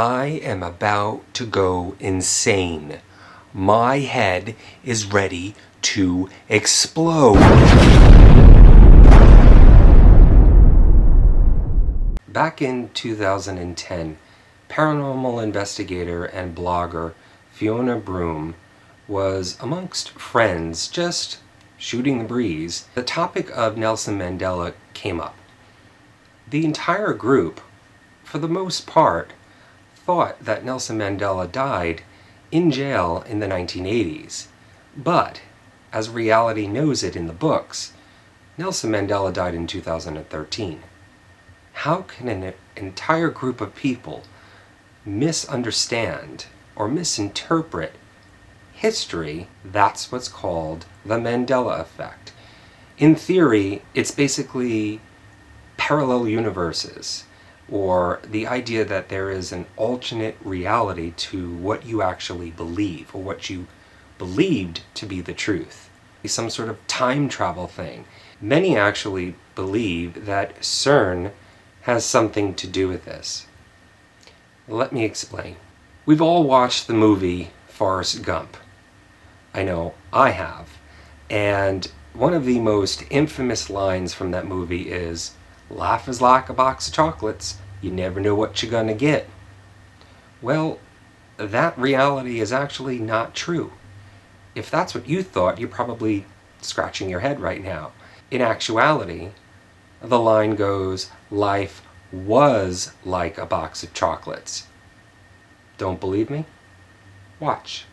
I am about to go insane. My head is ready to explode. Back in 2010, paranormal investigator and blogger Fiona Broom was amongst friends just shooting the breeze. The topic of Nelson Mandela came up. The entire group, for the most part, thought that Nelson Mandela died in jail in the 1980s. But, as reality knows it in the books, Nelson Mandela died in 2013. How can an entire group of people misunderstand or misinterpret history? That's what's called the Mandela Effect. In theory, it's basically parallel universes, or the idea that there is an alternate reality to what you actually believe, or what you believed to be the truth. Some sort of time travel thing. Many actually believe that CERN has something to do with this. Let me explain. We've all watched the movie Forrest Gump. I know I have. And one of the most infamous lines from that movie is, "Life is like a box of chocolates. You never know what you're gonna get." Well, that reality is actually not true. If that's what you thought, you're probably scratching your head right now. In actuality, the line goes, "Life was like a box of chocolates." Don't believe me? Watch.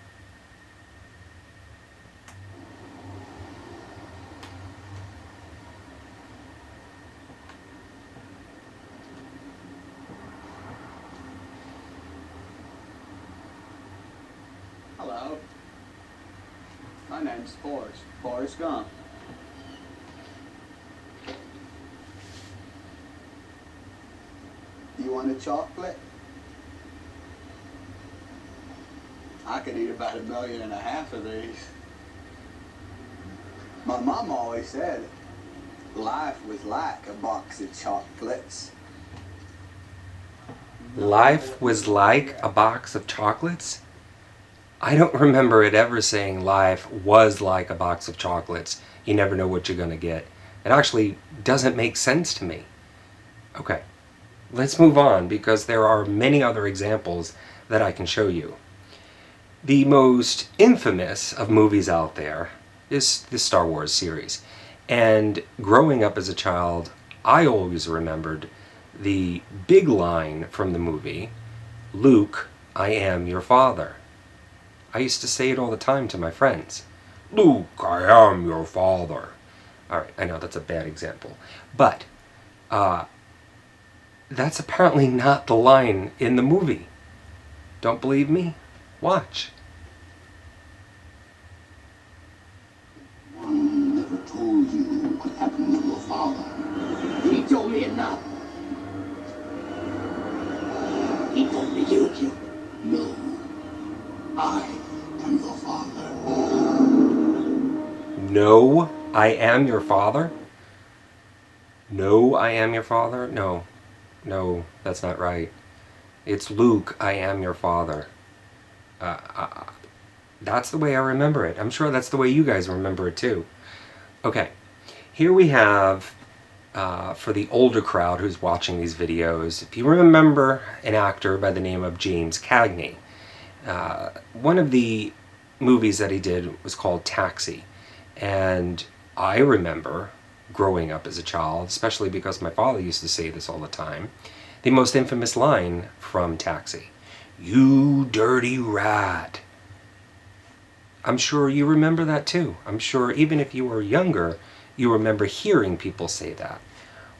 Hello. My name's Forrest Gump. You want a chocolate? I could eat about 1.5 million of these. My mom always said life was like a box of chocolates. Life was like a box of chocolates? I don't remember it ever saying life was like a box of chocolates. You never know what you're gonna get. It actually doesn't make sense to me. Okay, let's move on because there are many other examples that I can show you. The most infamous of movies out there is the Star Wars series. And growing up as a child, I always remembered the big line from the movie, "Luke, I am your father." I used to say it all the time to my friends. "Luke, I am your father." Alright, I know that's a bad example. But, that's apparently not the line in the movie. Don't believe me? Watch. One never told you what happened to your father. He told me enough. He told me you. No, I am your father. No, I am your father? No, I am your father? No, that's not right. It's Luke, I am your father. That's the way I remember it. I'm sure that's the way you guys remember it too. Okay, here we have, for the older crowd who's watching these videos, if you remember an actor by the name of James Cagney, one of the movies that he did was called Taxi. And I remember growing up as a child, especially because my father used to say this all the time, the most infamous line from Taxi, "You dirty rat." I'm sure you remember that too. I'm sure even if you were younger, you remember hearing people say that.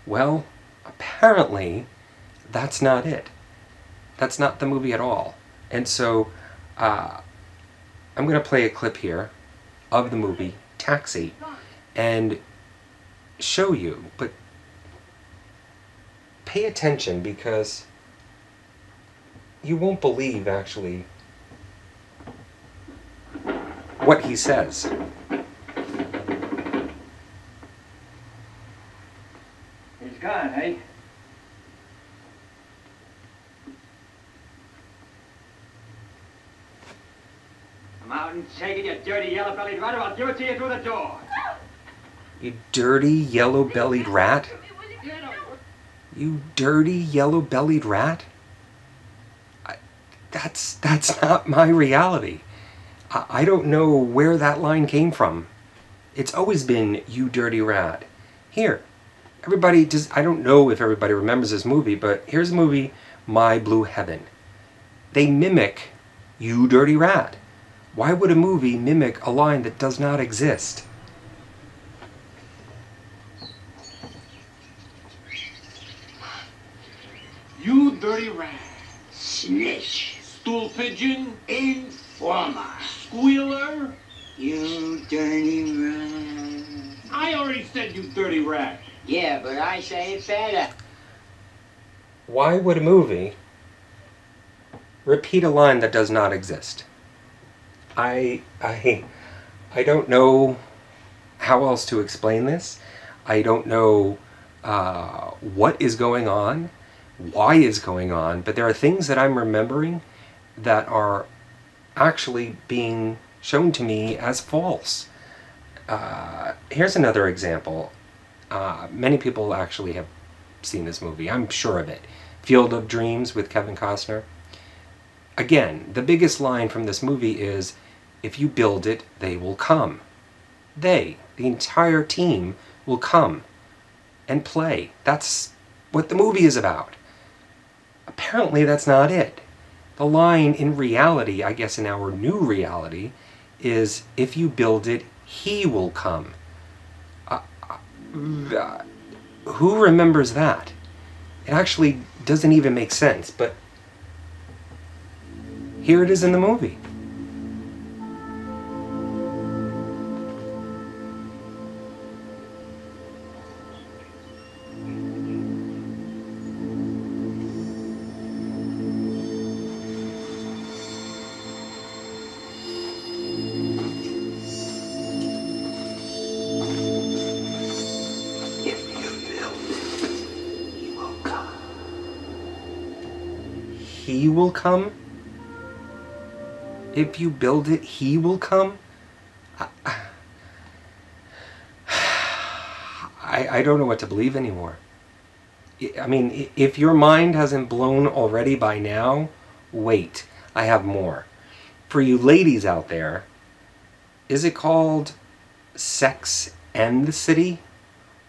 Well, apparently, that's not it. That's not the movie at all. And so, I'm going to play a clip here of the movie Taxi and show you, but pay attention because you won't believe actually what he says. He's gone, eh? out and take it, you dirty yellow-bellied rat, or I'll give it to you through the door. You dirty yellow-bellied rat? You dirty yellow-bellied rat? That's not my reality. I don't know where that line came from. It's always been, you dirty rat. Here, everybody I don't know if everybody remembers this movie, but here's the movie, My Blue Heaven. They mimic, you dirty rat. Why would a movie mimic a line that does not exist? You dirty rat. Snitch. Stool pigeon. Informer. Squealer. You dirty rat. I already said you dirty rat. Yeah, but I say it better. Why would a movie repeat a line that does not exist? I don't know how else to explain this. I don't know what is going on, why is going on, but there are things that I'm remembering that are actually being shown to me as false. Here's another example. Many people actually have seen this movie, I'm sure of it. Field of Dreams with Kevin Costner. Again, the biggest line from this movie is, if you build it, they will come. They, the entire team, will come and play. That's what the movie is about. Apparently that's not it. The line in reality, I guess in our new reality, is, if you build it, he will come. Who remembers that? It actually doesn't even make sense, but here it is in the movie. He will come? If you build it, he will come? I don't know what to believe anymore. I mean, if your mind hasn't blown already by now, wait, I have more. For you ladies out there, is it called Sex and the City?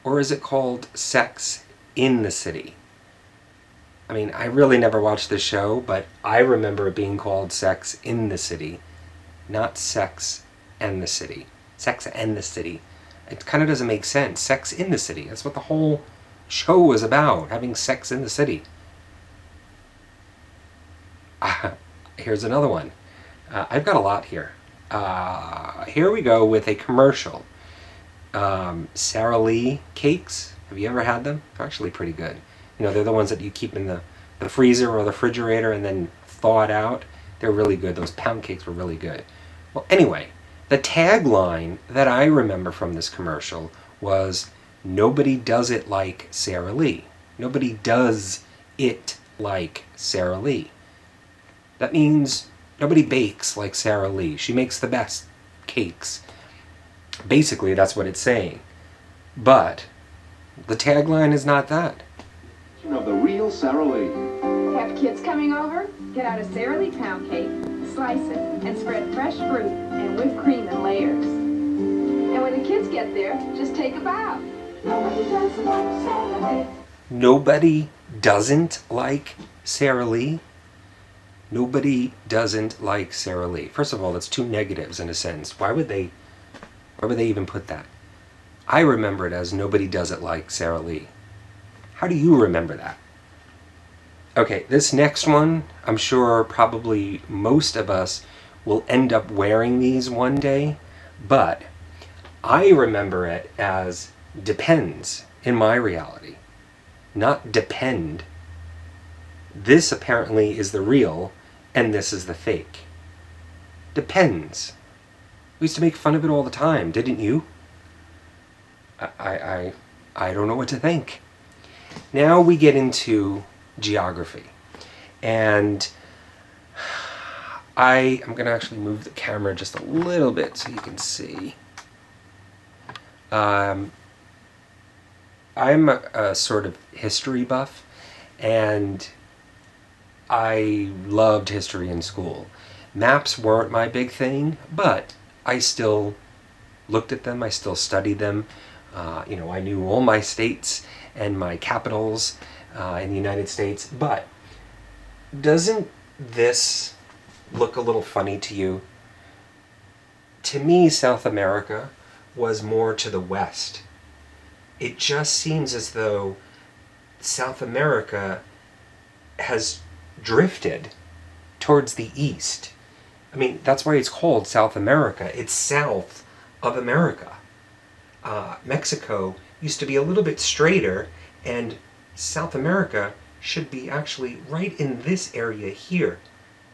Or is it called Sex in the City? I mean, I really never watched this show, but I remember it being called Sex in the City, not Sex and the City. Sex and the City. It kind of doesn't make sense. Sex in the City. That's what the whole show was about, having sex in the city. Here's another one. I've got a lot here. Here we go with a commercial. Sara Lee cakes. Have you ever had them? They're actually pretty good. You know, they're the ones that you keep in the freezer or the refrigerator and then thaw it out. They're really good. Those pound cakes were really good. Well, anyway, the tagline that I remember from this commercial was, nobody does it like Sara Lee. Nobody does it like Sara Lee. That means nobody bakes like Sara Lee. She makes the best cakes. Basically, that's what it's saying. But the tagline is not that. Of the real Sara Lee. Have kids coming over? Get out a Sara Lee pound cake, slice it, and spread fresh fruit and whipped cream in layers. And when the kids get there, just take a bow. Nobody doesn't like Sara Lee. Nobody doesn't like Sara Lee? Nobody doesn't like Sara Lee. First of all, that's two negatives in a sentence. Why would they even put that? I remember it as nobody does it like Sara Lee. How do you remember that? Okay, this next one, I'm sure probably most of us will end up wearing these one day, but I remember it as depends in my reality, not depend. This apparently is the real, and this is the fake. Depends. We used to make fun of it all the time, didn't you? I don't know what to think. Now we get into geography. And I'm going to actually move the camera just a little bit so you can see. I'm a sort of history buff, and I loved history in school. Maps weren't my big thing, but I still looked at them, I still studied them. I knew all my states and my capitals in the United States, but doesn't this look a little funny to you? To me, South America was more to the west. It just seems as though South America has drifted towards the east. I mean, that's why it's called South America. It's south of America. Mexico used to be a little bit straighter, and South America should be actually right in this area here,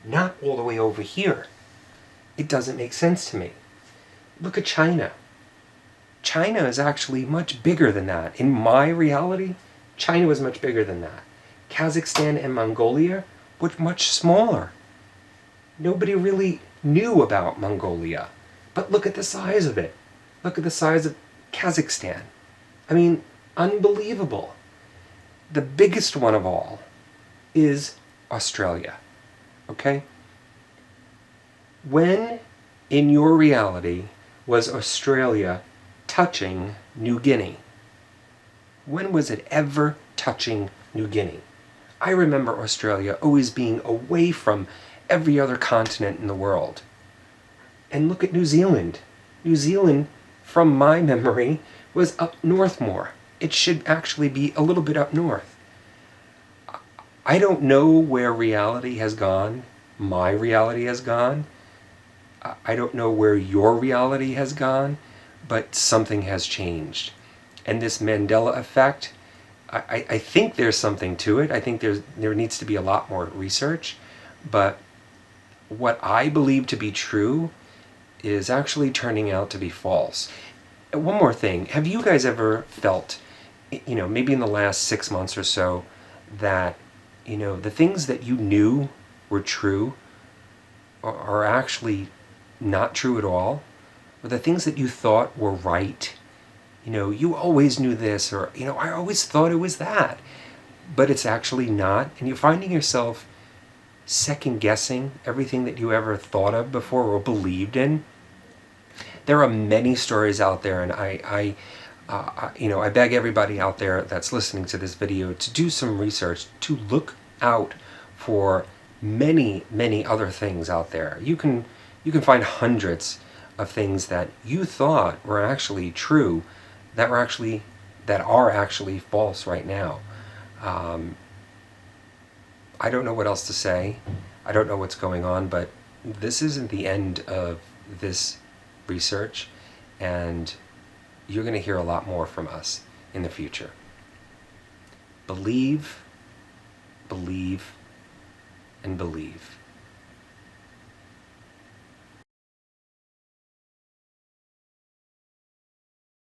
not all the way over here. It doesn't make sense to me. Look at China. China is actually much bigger than that. In my reality, China was much bigger than that. Kazakhstan and Mongolia were much smaller. Nobody really knew about Mongolia. But look at the size of it. Look at the size of Kazakhstan. I mean, unbelievable. The biggest one of all is Australia. Okay? When in your reality was Australia touching New Guinea? When was it ever touching New Guinea? I remember Australia always being away from every other continent in the world. And look at New Zealand. New Zealand, from my memory, was up north more. It should actually be a little bit up north. I don't know where reality has gone. My reality has gone. I don't know where your reality has gone, but something has changed. And this Mandela Effect, I think there's something to it. I think there needs to be a lot more research. But what I believe to be true is actually turning out to be false. One more thing. Have you guys ever felt, maybe in the last 6 months or so, that, the things that you knew were true are actually not true at all? Or the things that you thought were right, you always knew this, or, I always thought it was that, but it's actually not, and you're finding yourself second guessing everything that you ever thought of before or believed in. There are many stories out there, and I beg everybody out there that's listening to this video to do some research, to look out for many, many other things out there. You can find hundreds of things that you thought were actually true that are actually false right now. I don't know what else to say. I don't know what's going on, but this isn't the end of this research, and you're going to hear a lot more from us in the future. Believe, believe, and believe.